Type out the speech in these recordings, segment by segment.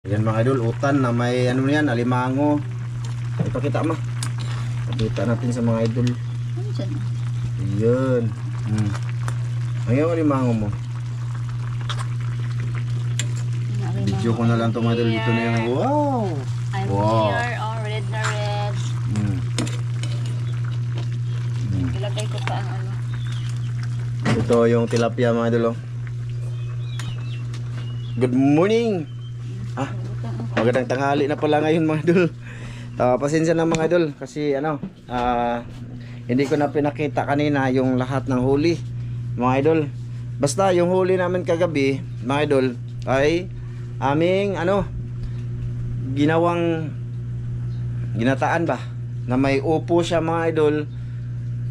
Yan mga idol, utan na may ano yan, alimango. Ipakita ma. Pakita natin sa mga idol. Ano dyan? Yan. Ayaw alimango mo. Video ko na lang ito mga idol. Dito na yung wow. I'm Wow. here. Oh, red na red. Ilagay ko pa ang ano. Ito yung tilapia mga idol. Oh. Good morning. Magandang tanghali na pala ngayon mga idol. Pasensya na mga idol kasi ano, hindi ko na pinakita kanina yung lahat ng huli mga idol. Basta yung huli namin kagabi mga idol ay aming ano, ginataan ba na may upo siya mga idol.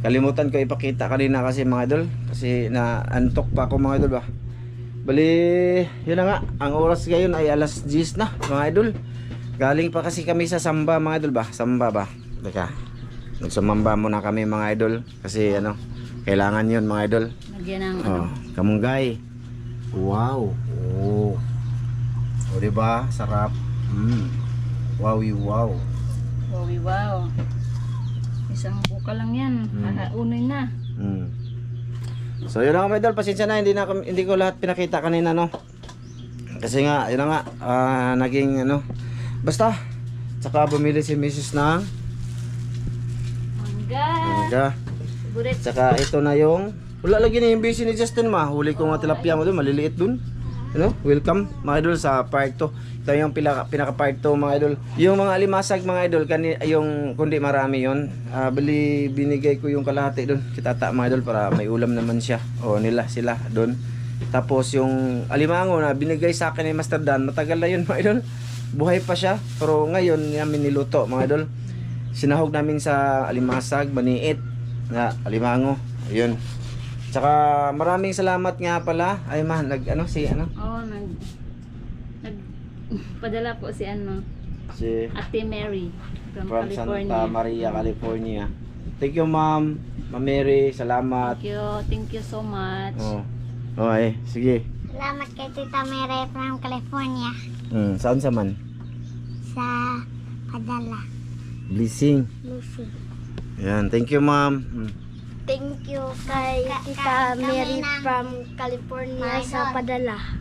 Kalimutan ko ipakita kanina kasi mga idol, kasi na antok pa ako mga idol ba. Bali, yun na nga, ang oras ngayon ay alas 10 na mga idol. Galing pa kasi kami sa samba mga idol ba. Samba ba? Teka, nagsumamba muna kami mga idol. Kasi ano, kailangan yun mga idol. Lagyan ng ano. Kamunggay. Wow. Oh. O diba? Sarap. Wowie wow. Wowie wow. Isang buka lang yan. Kakaunin na. So yun na mga idol, pasensya na, hindi ko lahat pinakita kanina no. Kasi nga, yun na nga, naging ano, basta, saka bumili si Mrs. ng mangga. Buret. Saka ito na yung, wala lagi na yung busy ni Justin ma, huli ko nga tilapia mo doon, maliliit doon. You know, welcome mga idol sa part 2. Ito yung pinaka part 2 mga idol. Yung mga alimasag mga idol, yung kundi marami yon. Binigay ko yung kalahati doon. Kitata mga idol para may ulam naman siya. O sila doon. Tapos yung alimango na binigay sa akin ni Master Dan, matagal na yun mga idol. Buhay pa siya. Pero ngayon namin niluto mga idol. Sinahog namin sa alimasag, maniit na alimango. Ayun. Tsaka maraming salamat nga pala. Ay ma, Padala po si ano, si Ate Mary from California. Santa Maria, California. Thank you ma'am, Ma'am Mary, salamat. Thank you so much. Okay, sige. Salamat kay Tita Mary from California Saan sa man? sa padala. Blessing. Lucy. Yan, thank you ma'am. Thank you kay Tita Mary from California sa padala.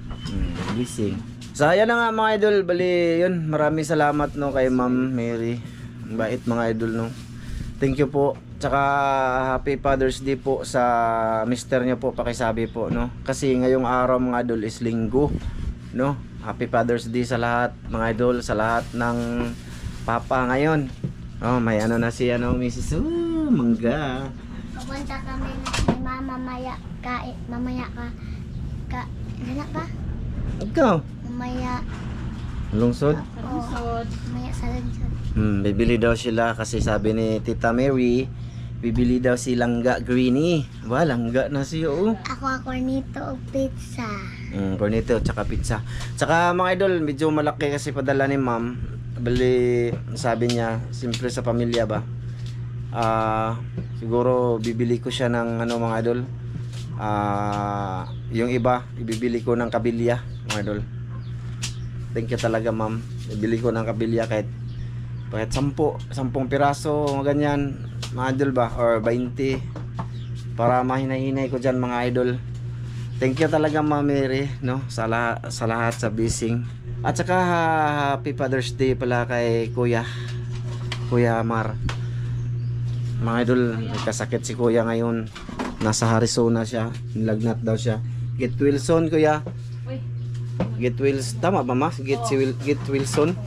Blessing. So ayan na nga mga idol, bali yun, maraming salamat no kay Ma'am Mary. Ang bait mga idol no. Thank you po. Tsaka happy Father's Day po sa mister niyo po, pakisabi po no. Kasi ngayong araw mga idol is linggo no. Happy Father's Day sa lahat mga idol, sa lahat ng papa ngayon. Oh, may ano na si ano Mrs. Mangga. Pupunta kami na mama mamaya ka ano ba? Ikaw, Mamaya lungsod. mamaya sa lungsod. Bibili daw sila kasi sabi ni Tita Mary, bibili daw si Langga Greenie. Ba, langga na siya oh. Ako nito og pizza. Cornetto tsaka pizza. Tsaka mga idol, medyo malaki kasi padala ni ma'am. Bali, sabi niya, simple sa pamilya ba. Siguro bibili ko siya ng ano mga idol. Yung iba, ibibili ko ng kabilya mga idol. Thank you talaga ma'am. Bibili ko ng kabilya kahit 10 piraso, ganyan mga idol ba, or 20 para mahinay-hinay ko dyan mga idol. Thank you talaga Ma'am Mary no, sa lahat sa blessing. At saka happy Father's Day pala kay Kuya Mar. Mga idol, nagkasakit si Kuya ngayon. Nasa Arizona siya, nilagnat daw siya. Get Wilson Kuya. Get Wilson, tama ba mas? Get Wilson. Get Wilson.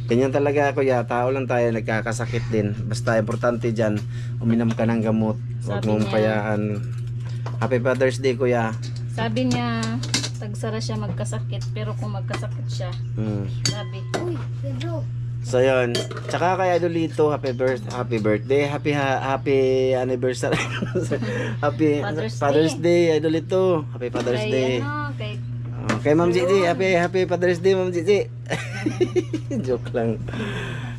Ganyan talaga Kuya, tao lang tayo, nagkakasakit din. Basta importante dyan, uminom ka ng gamot. Huwag mong payaan. Happy Father's Day Kuya. Sabi niya, tagsara siya magkasakit, pero kung magkasakit siya, sabi, Uy, Pedro. So yun, tsaka kay Idolito, happy birthday, happy anniversary. Happy Father's Day Idolito. Happy Father's Day. Kay Ma'am Gigi, happy Father's Day Ma'am Gigi. Joke lang.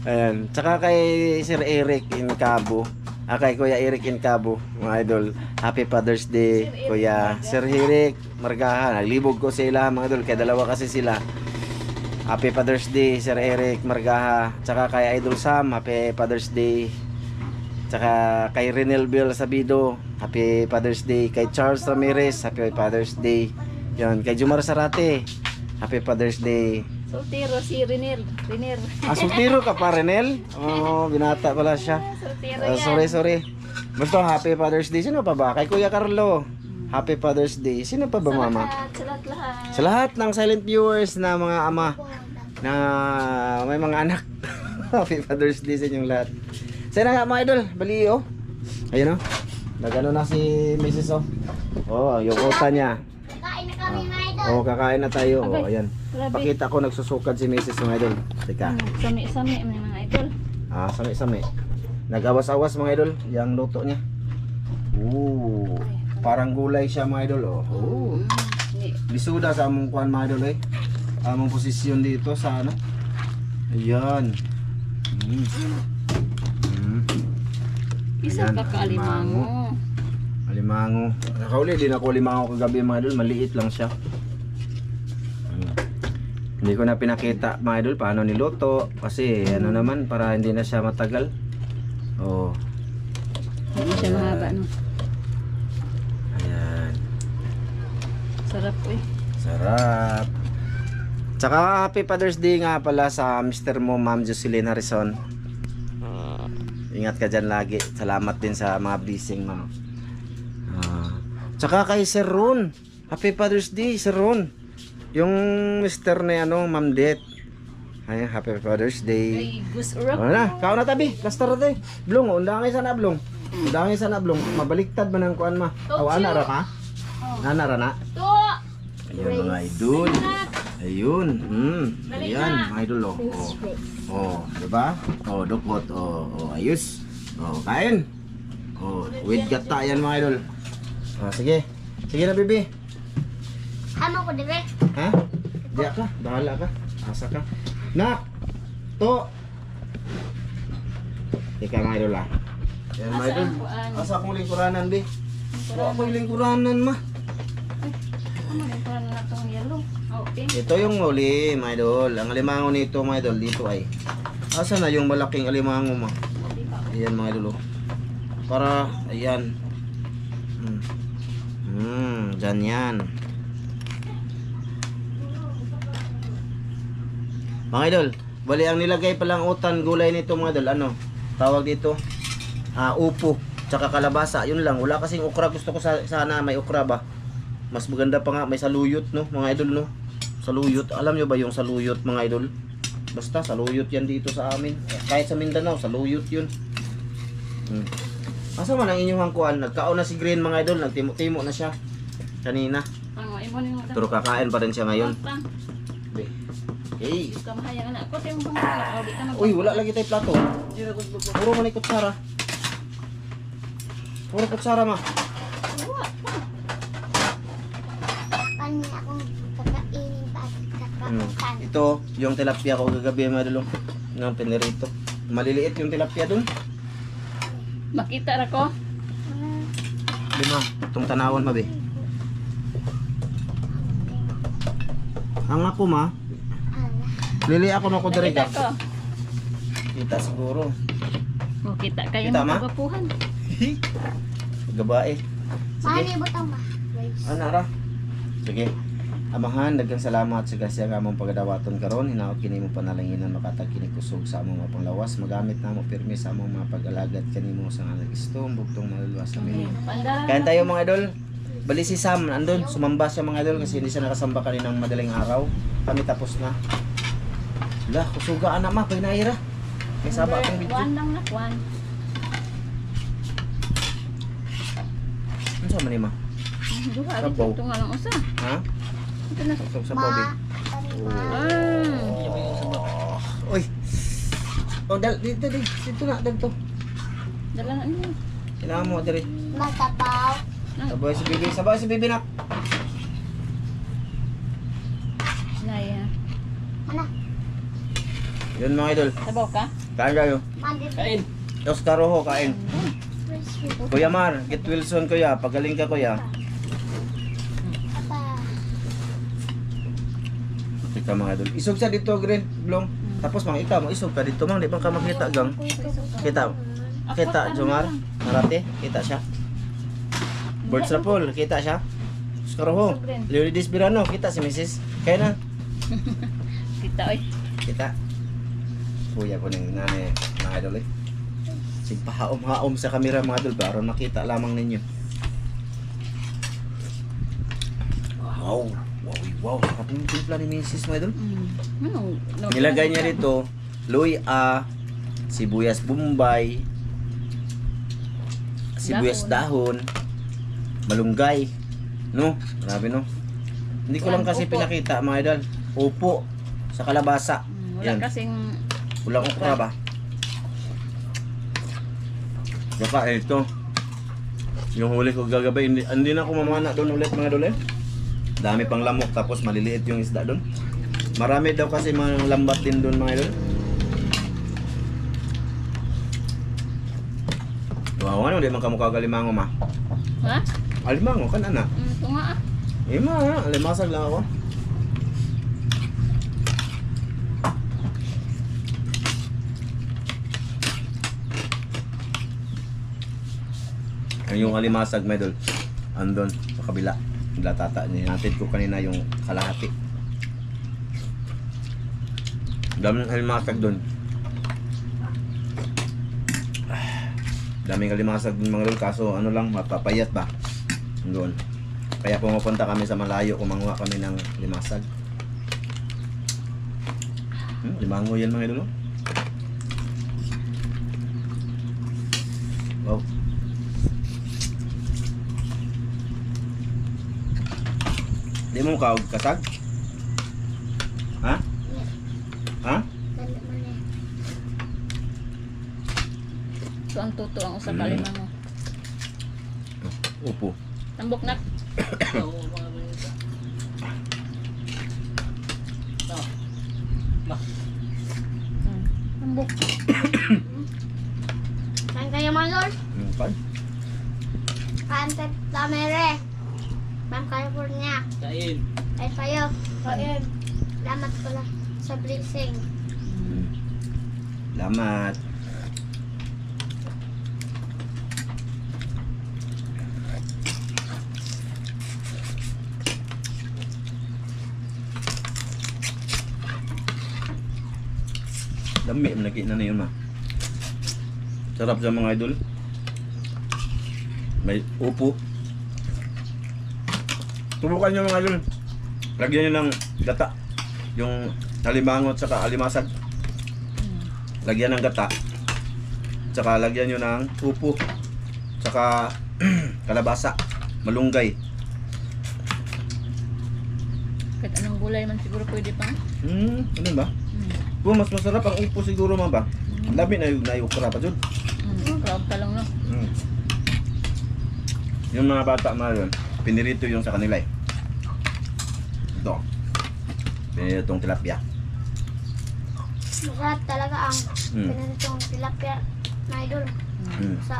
Ayan, tsaka kay Sir Eric in Cabo. Kay Kuya Eric in Cabo, mga idol. Happy Father's Day, Kuya Sir Eric Margahan. Naglibog ko sila mga idol, kaya dalawa kasi sila. Happy Father's Day, Sir Eric Margaha. Tsaka kay Idol Sam, Happy Father's Day. Tsaka kay Renel Bill Sabido, Happy Father's Day. Kay Charles Ramirez, Happy Father's Day. Yan, kay Jumar Sarate, Happy Father's Day. Soltero si Riner. Soltero ka pa, Renel? Oo, binata pala siya. Soltero yan. Sorry. Basta Happy Father's Day. Sino pa ba? Kay Kuya Carlo, Happy Father's Day. Sino pa ba, Mama? Sa lahat. Sa lahat ng silent viewers na mga ama na may mga anak. Happy Father's Day sa inyong lahat. Sana nga mga idol, bali oh. Ayun oh. Nagano na si Mrs. oh. Oh, yung uta niya. Kain na kami, mga idol. Oh, kakain na tayo. Oh, Okay. ayan. Grabe. Pakita ko nagsusukad si Mrs. mga idol. Teka. Sami-sami mga idol. Sami-sami. Nag-awas-awas mga idol, yung luto niya. Ooh. Parang gulay siya mga idol oh. Oh. Bisuda sa among kuan mga idol eh. Among posisyon dito sa ano. Ayan. Isa Ayan, pa ka alimango. Alimango. Nakauli din ako alimango kagabi mga idol, maliit lang siya. Hindi ko na pinakita mga idol paano niluto kasi ano naman para hindi na siya matagal. Oh. Hindi siya mahaba no. Ayan. Sarap eh. Sarap. Tsaka Happy Father's Day nga pala sa Mr. mo, Ma'am Jocelyn Harrison. Ingat ka dyan lagi. Salamat din sa mga blessing, ma'am. Tsaka kay Sir Ron. Happy Father's Day, Sir Ron. Yung Mr. na ano, Ma'am Det. Ay, Happy Father's Day. Ay, Gus Urap. Ano na, kao na tabi. Plaster tayo. Blong, undangay sana blong. Undangay sana blong. Mabaliktad man ang kuan ma. Ana ra ka? Ana ra na. To! Ayan mga idol. Ayun. Ayan mga idol oh. Oh, diba? Oh, dukot. Oh, ayos. Oh, kain. Oh, with gata yan mga idol. Oh, sige. Sige na, bibi. Hamo ko, dire. Ha? Diya ka, bahala ka. Asa ka. Nak! To! Ika mga idol ah. Ayan mga idol. Asa akong lingkuranan, bi? O akong lingkuranan, ma. Ano yung parang na itong yellow? Okay. Ito yung huli, mga idol. Ang alimango nito, mga idol, dito ay. Asa na yung malaking alimango, ma? Ayan, mga idol. Oh. Para, ayan. Dyan yan. Mga idol, bali ang nilagay palang utan gulay nito mga idol, ano? Tawag dito, upo, tsaka kalabasa, yun lang. Wala kasing okra, gusto ko sana may okra ba? Mas maganda pa nga, may saluyot no, mga idol no? Saluyot, alam nyo ba yung saluyot mga idol? Basta saluyot yan dito sa amin. Kahit sa Mindanao, saluyot yun. Asa man ang inyong hangkuan? Nagkaon na si Green mga idol, nagtimo-timo na siya kanina. Pero kakain pa rin siya ngayon. Hey. Uy, wala lagi tayo plato. Puro man kutsara. Puro kutsara ma. Paano akong kakainin pa at kakakutan? Ito, yung tilapia ko kagabi mga idol. Ng pinirito. Maliliit yung tilapia dun. Makita ra ko. Lima, itong tanawan ma be. Ang ako ma, lili ako na ko Nakita direka. ko. Kita siguro. Oh, kita kayo Kita, ma? mga kapuhan. Gabae. Paano Sige. butang ba? Ana ra. Sige. Amahan, daghang salamat sa gasya nga among pagadawaton karon. Hinaot kini mo panalanginan makatag kini kusog sa among mga panglawas. Magamit namo pirmi sa among mga pag-alagad kanimo sa ngalan Kristo, bugtong maluluwas sa amin. Kain tayo mga idol. Bali si Sam andun, sumamba siya mga idol kasi hindi siya nakasamba kaninang madaling araw. Kami tapos na. Lah, kusugaan na ma, pinaira. May saba akong video. One lang na, one. Ano sa man ni ma? Duha, Sabaw. ito nga lang usa. Ha? Ito na. Sa sabaw din. Uy. Oh, dito na, dito. Dala na niyo. Kailangan mo diri. Masabaw. Sabay si Bibi na. Naya. Ano? Yun mga idol. Sabaw ka? Kain kayo. Kain. Oscar Rojo, kain. Kuya Mar, get Wilson kuya. Pagaling ka kuya. Apa? Ito mga idol. Isog sa dito, Green Blong. Tapos mang ikaw, mang isog ka dito, mang. Di bang ka makita, gang? Kita. Kita, Jomar. Marate. Kita siya. Birds Rapol. Kita siya. Skoroho. Leonidas Birano. Kita si Mrs. Kaya na. Kita oy. Kita. Kuya ko ng nanay, mga idol eh. Sigpahaom-haom sa kamera mga idol para makita lamang ninyo. Wow. Wow. Sarap yung timpla ni Mrs. mga idol. Nilagay niya rito luya, sibuyas bombay, sibuyas dahon, malunggay. No? Grabe no? Hindi ko lang kasi Upo. pinakita mga idol. Upo sa kalabasa. Wala Yan. kasing Ulang okra ba? Baka ito. Yung huli ko gagabay, hindi na ako mamana doon ulit mga idol eh. Dami pang lamok tapos maliliit yung isda doon. Marami daw kasi mga lambat din doon mga idol. Wow, ano di man kamukha kalimango ma? ha? Alimango kan ana. Ito nga ah. Ima, alimasag lang ako. Yung alimasag mga idol, andun sa kabila. Tata, ninatid ko kanina yung kalahati. Daming alimasag doon. Daming alimasag doon mga idol, kaso ano lang, mapapayat ba? Doon. Kaya pumupunta kami sa malayo, kumanguha kami ng limasag. Limango yan mga idol. Wow. Di mo kaog kasag? Ha? Ha? So ang tuto ang usa ka limango. Upo. Tambok na. Tambok. Saan kayo mga lord? Pan? Pantet Tamere. Ma'am California. Kain. Ay kayo. Kain. Salamat pala sa blessing. Salamat. Dami, malaki na yun ma. Sarap sa mga idol. May upo. Subukan nyo mga idol. Lagyan nyo ng gata. Yung halimango at saka alimasag. Lagyan ng gata. Tsaka lagyan nyo ng upo. Tsaka kalabasa. Malunggay. Kahit anong gulay man siguro pwede pa. Ano ba? Mas masarap ang upo siguro man ba? Ang dami na yung ukra pa dyan. Crowd ka lang no. Yung mga bata mga yun, pinirito yung sa kanila eh. Ito. Pinitong tilapia. Masarap talaga ang Mm. pinatitong tilapia na idol. Sa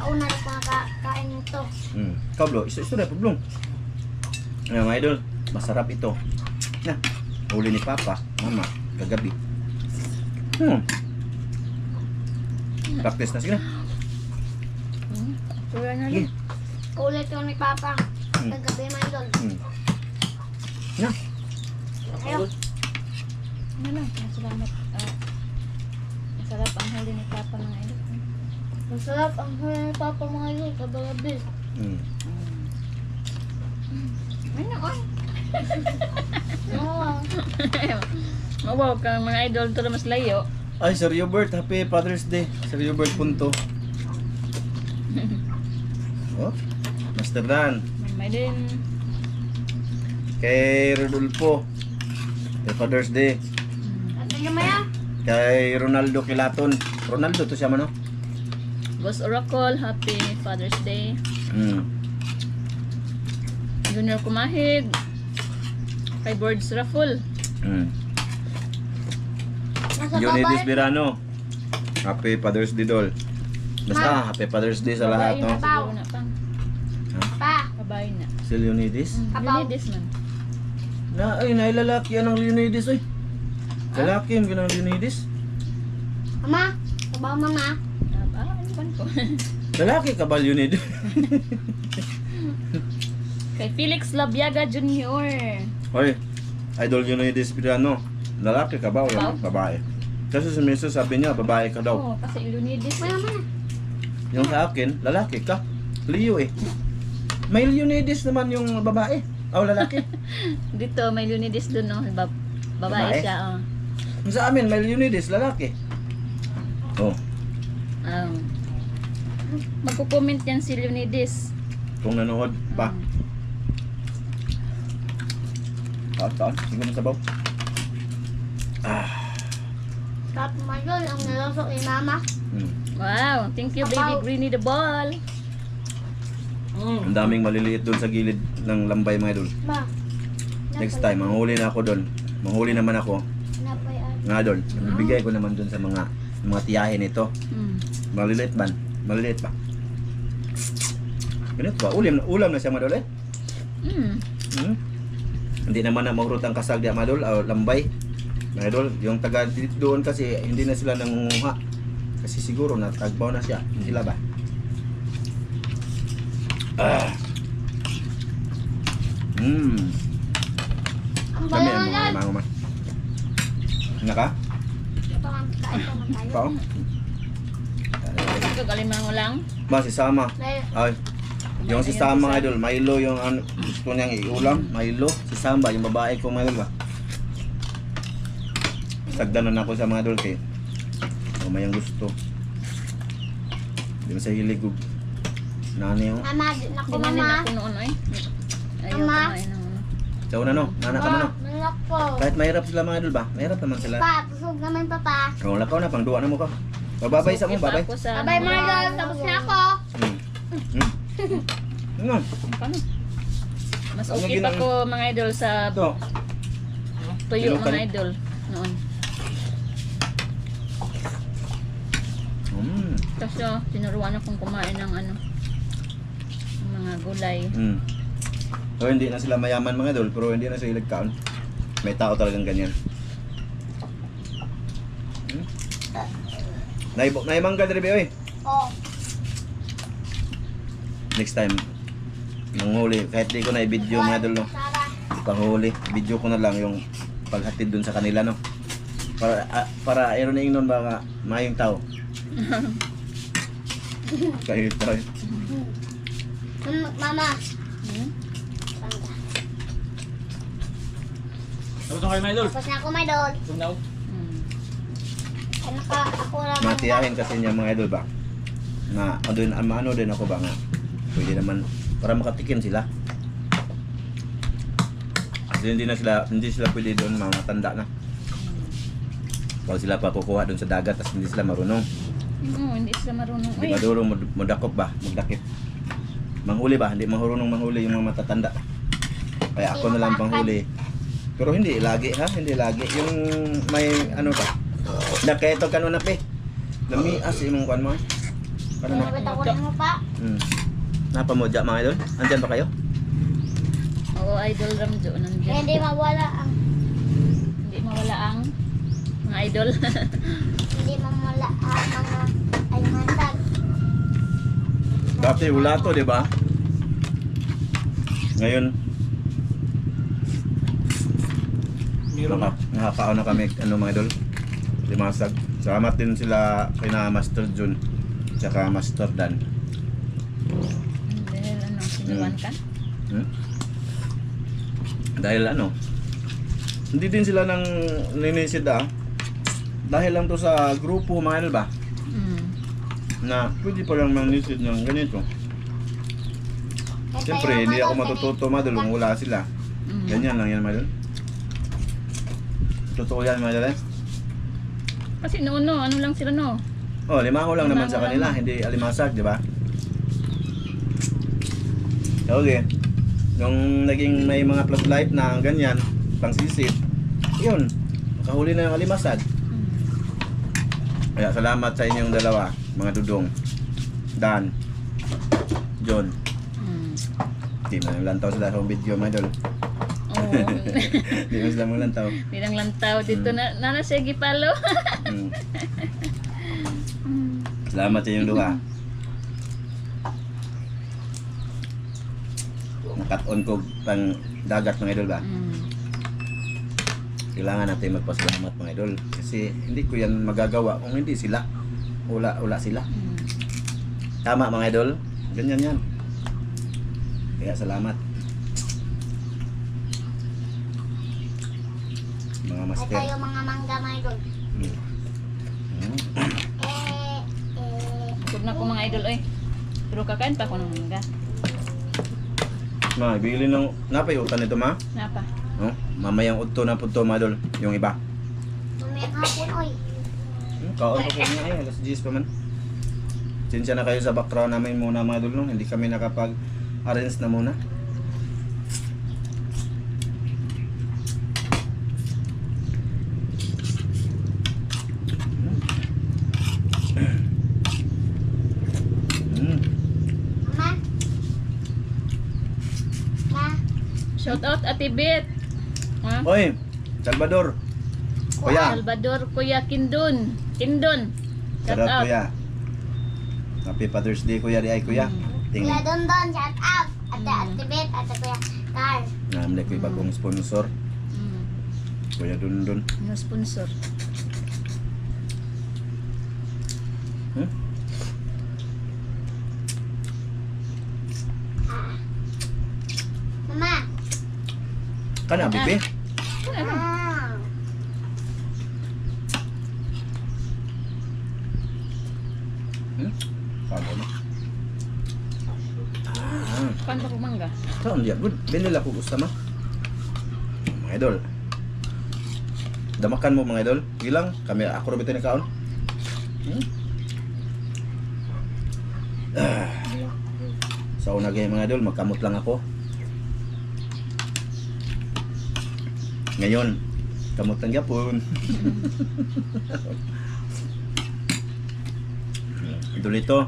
una na pangkakain nito. Kablo, iso na pablong. Ngayon mga idol, masarap ito. Na, huli ni Papa, Mama, kagabi. Practice na sige na. Kuya na Sige. lang. Kulit yung ni Papa. Kagabi mga idol. Na, Ayaw. Ano lang. Salamat. Masarap ang huli ni Papa mga idol. Masarap ang huli ni Papa mga idol. Kagabi. Ay na oy. Oo. Mawaw kang mga idol to na mas layo. ay Sir Hubert, happy Father's Day. Sir Hubert Punto. Oh, Master Dan. May din. Kay Rodolfo, happy Father's Day. Ano naman yan? Kay Ronaldo Kilaton. Ronaldo to siya man, no? Boss Oracle, happy Father's Day. Junior Kumahig. Kay Birds Raffle. Nasa Leonidas babae. Birano, happy Father's Day dol. Basta, happy Father's Day sa lahat, no? Babae. Siguro na pang. Pa. Kabay na. Si Leonidas. Abaw. Leonidas man. Ay, nailalaki yan ang Leonidas, oy. Lalaki yung ginang Leonidas. Mama, sabaw mama. Ano ba ko? Lalaki ka ba, Leonidas? Kay Felix Labiaga Jr. Hoy, idol Leonidas Pirano. Lalaki ka ba o yung babae? Kasi si Miso sabi niya, babae ka daw. Oo, kasi Leonidas. Mama. Yung sa akin, lalaki ka. Leo eh. May Leonidas naman yung babae. O lalaki. Dito, may Leonidas doon, no? Babae Babae? siya, oh. Yung sa amin, may Leonidas, lalaki. Oh, Magko-comment yan si Leonidas. kung nanood pa. Taan, siguro na sabaw. Stop Mayol, ang nalusok ni mama. Wow, thank you, baby Greenie the Ball. Ang daming maliliit doon sa gilid ng lambay mga idol. Ma. Next time, manghuli na ako doon. Manghuli naman ako. Napayan. Nga doon. Bibigay ko naman doon sa mga tiyahin ito. Maliliit ba? Maliliit ba? Ganito ba? Ulam na siya madol eh. Hindi naman na mahurot ang kasag diya madol o lambay. Mga idol, yung taga doon kasi hindi na sila nangunguha. Kasi siguro natagbaw na siya. Sila ba? Ang Kami bala ang na yan. mga mga. Naka? Pao? Ito, galimang mo lang. Ba, si Sama. Ay, yung si Sama idol, Milo yung ano, gusto niyang iulam. Milo, si Samba, yung babae ko Milo ba? Sagdanan ako sa mga idol kay mayang gusto. Hindi mo sa hilig ko. Nani yung Mama, naku Dinanin mama. ako noon, ay. Ayaw Mama. kumain ng ano. Saw na no, nana ka mo no. Naku. Kahit mahirap sila mga idol ba? Mahirap naman sila. Pa, tusog naman papa. Kung lakaw na, pang duwa na mo ka. Babay sa mo, Suki pa babay. ako sa Abay Mayol, tapos na ako. Ano? Paano? Mas Ano okay pa ginang- ko mga idol sa Ito. tuyo Sino ka mga ni- idol noon. Kasi tinuruan akong kumain ng ano, ng mga gulay. So hindi na sila mayaman mga idol, pero hindi na sila ilagkaon. May tao talagang ganyan. Naimangga na rin ba, oy? Oh. Next time, manghuli. Kahit di ko na i-video mga idol, no? Sarah. Panghuli. Video ko na lang yung paghatid dun sa kanila, no? Para iron na nun baka mayong tao. Kayo tayo. Mama. Tapos na kayo, my idol. Tapos na ako Mayol. Tugnaw. Ako lang. Matiyahin kasi niya mga idol ba? Na ano din ako ba nga? Pwede naman para makatikim sila. Kasi hindi sila pwede doon matanda na. Pag sila pa kukuha doon sa dagat tapos hindi sila marunong. Hindi sila marunong. Hindi madurong mudakop ba? Mudakip. Manghuli ba? Hindi marunong manghuli yung mga matatanda. Kaya ako na lang panghuli. Pero hindi lagi ha, hindi lagi. Yung may ano ba? Nakaito ka na pe. Lamias imong kuan mo. Ano na? Nabit ako mo pa. Napamodya mga idol? Andyan ba kayo? Oo, idol Ramjo nandiyan. Hindi mawala ang Hindi mawala ang mga idol. hindi mawala ang mga ay masag. Dati wala to, di ba? Ngayon, Meron na. nakakaon na kami, ano mga idol? Limasag. Salamat din sila kay na Master Jun, tsaka Master Dan. Dahil ano, sinuwan ka? Dahil ano, hindi din sila nang ninisid dahil lang to sa grupo mga idol ba? Na pwede pa lang manisid ng ganito. Siyempre, hindi ako matututo mga idol kung wala sila. Ganyan lang yan mga idol. Totoo yan mga idol eh. Kasi noon ano lang sila no? Oh, limango lang naman sa Limango kanila, lang. hindi alimasag, di ba? Okay. Nung naging may mga floodlight na ganyan, pang sisid, yun, nakahuli na yung alimasag. Kaya salamat sa inyong dalawa, mga dudong. Dan, John. Di man lang lantaw sila sa video, mga idol. Oo. Di mas lamang lang tao. Di lang lantaw dito na siya gipalo. Mm. Salamat sa inyong duha. Nakat-on ko pang dagat mga idol ba? Kailangan natin magpasalamat mga idol. Kasi hindi ko yan magagawa kung hindi sila. Wala sila. Tama mga idol. Ganyan yan. Kaya salamat. Mga master. Ito yung mga mangga mga idol. Mm. Busog na ko mga idol oy. Pero kakain pa ko ng mangga. Ma, bili ng napayutan nito ma. Napa? No? Mamayang udto na pudto mga idol. Yung iba. Mamayang hapon, oy. Kaon ko niya eh. Alas 10 pa man. Sinsya na kayo sa background namin muna mga idol. No? Hindi kami nakapag-arrange na muna. Mama? Ma? Shout out Ate Bet. Ha? Oy, Salvador. Kuya. Salvador Kuya Kindon. Shout Sarap out. kuya. Happy Father's Day kuya di ay kuya. Kuya Tingnan. Dondon, shout out. Ate Bet, ate Kuya Carl. Namle ko bagong sponsor. Mm. Kuya Dundun. No sponsor. Hmm? Mama? Kana bibi. Ano? Ah. Hmm? Paano na? Ah, Kan pa ko mangga. saan dia good. Binila ko gusto ma. Mga idol. Damakan mo mga idol. Gilang kami ako ra bitaw ni kaon. Hmm? Ah. Sa una gay mga idol, magkamot lang ako. Ngayon, kamot lang gyapon. Idol ito.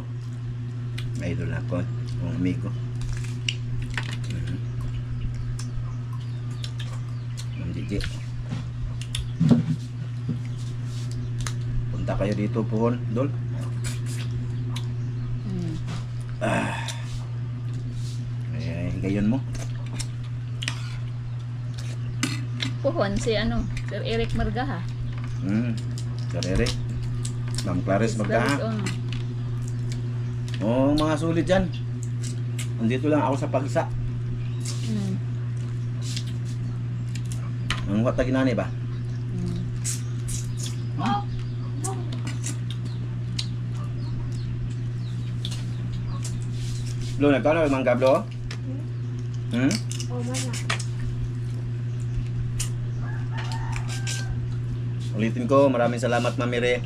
May idol ako, ang amigo. Ma'am Gigi. Punta kayo dito po, Dol. Mm. Ay, gayon mo. Puhon si ano, Sir Eric Margaha. Karere. Ma'am Clarice Magdaha. Oh. Oh, mga sulit dyan. Andito lang ako sa pagsa. Mm. Ang wata ginani ba? Mm. Lo, nagkano yung mga gablo? Hmm? Oh, mana? Ulitin ko, maraming salamat Ma'am Mire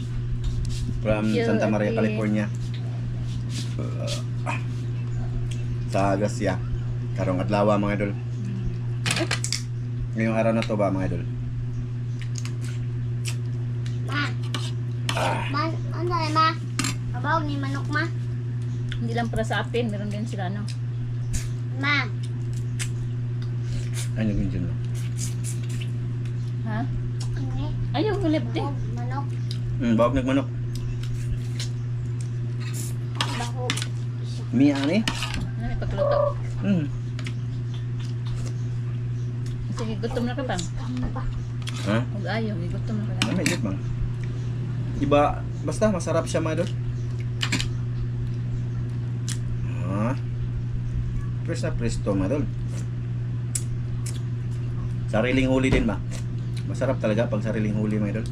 from Thank you, Santa Maria, Ate. California. Sa Agasya. Karong adlaw mga idol. Ngayong araw na to ba mga idol? Ma? Ah, Ma? Ano na, ma? Kabaw ni manok, ma? Hindi lang para sa atin, meron din sila ano. Ma? ano yung dyan? Ha? Ano Ayaw hulip din. Manok? Bawag nagmanok. Bahog. Miya ni? Ano, ipagluto. Sige, gutom na ka bang? Kamu ba? Ha? Huwag ayaw, may gutom na ka lang. May idit bang? Iba, basta masarap siya mga idol. Press na press to mga idol. Sariling huli din ba? Masarap talaga pag sariling huli mga idol.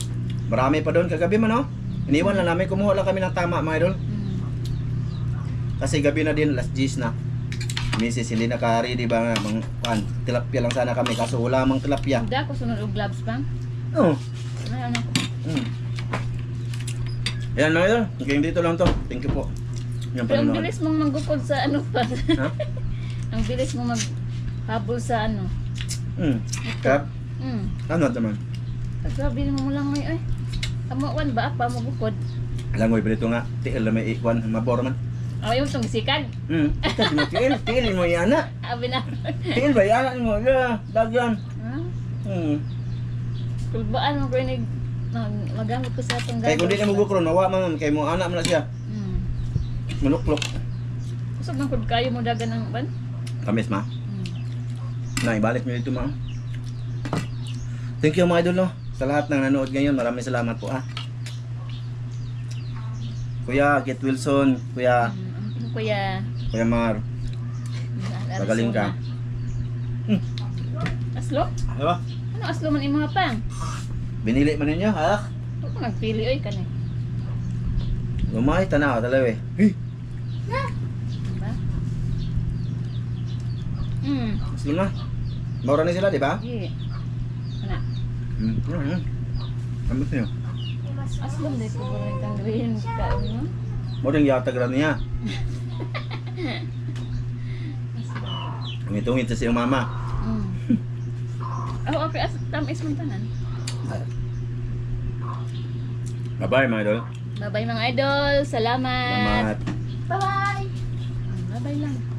Marami pa doon kagabi man oh. Iniwan lang namin, kumuha lang kami ng tama mga idol. Mm. Kasi gabi na din, last G's na. Misis, hindi naka-ready ba nga, tilapia lang sana kami, kaso wala mang tilapia. Hindi ako sunod og gloves bang? Oo. Ano? Yan mga idol, hanggang dito lang to. Thank you po. Yan Pero ang panonood. bilis mong manggukod sa ano pa. Ha? Ang bilis mo maghabol sa ano. Kap, Mm. ano naman? Sabi mo lang ngayon, ay. Amuan ba pa mo bukod? Langoy ba dito nga, tiil na may ikwan, mabor man. Ayaw itong sikan. Ito, tiil mo yan na. Abi na. Tiil ba yan mo? Yeah, dagyan. Kulbaan mo ko inig magamit ko sa atong Kaya kung di na magukron, mawa man, kay mo anak mo na siya. Hmm. Manuklok. Usog ng kud kayo mo dagan ng ban? Kamis ma. Hmm. Na, ibalik nyo dito ma. Thank you mga idol no. Sa lahat ng nanood ngayon, maraming salamat po Kuya Kit Wilson, Kuya Kuya. Mar, magaling ka. Aslo? Diba? Ano aslo man imong hapang? Binili man ninyo, ha? Ako nagpili oy kani. Lumay, tanaw, talaw eh. Hey, Diba? aslo na. Maura na sila, di ba? Di. Ana. Ambot nyo. Aslo dai ko rin kang green ka mo. Maura yung yatag rin niya. Ngitungit sa siyang mama. Oh, okay, tamis mo tanan. Bye-bye mga idol. Bye-bye mga idol. Salamat. Salamat. Bye-bye! Bye-bye lang.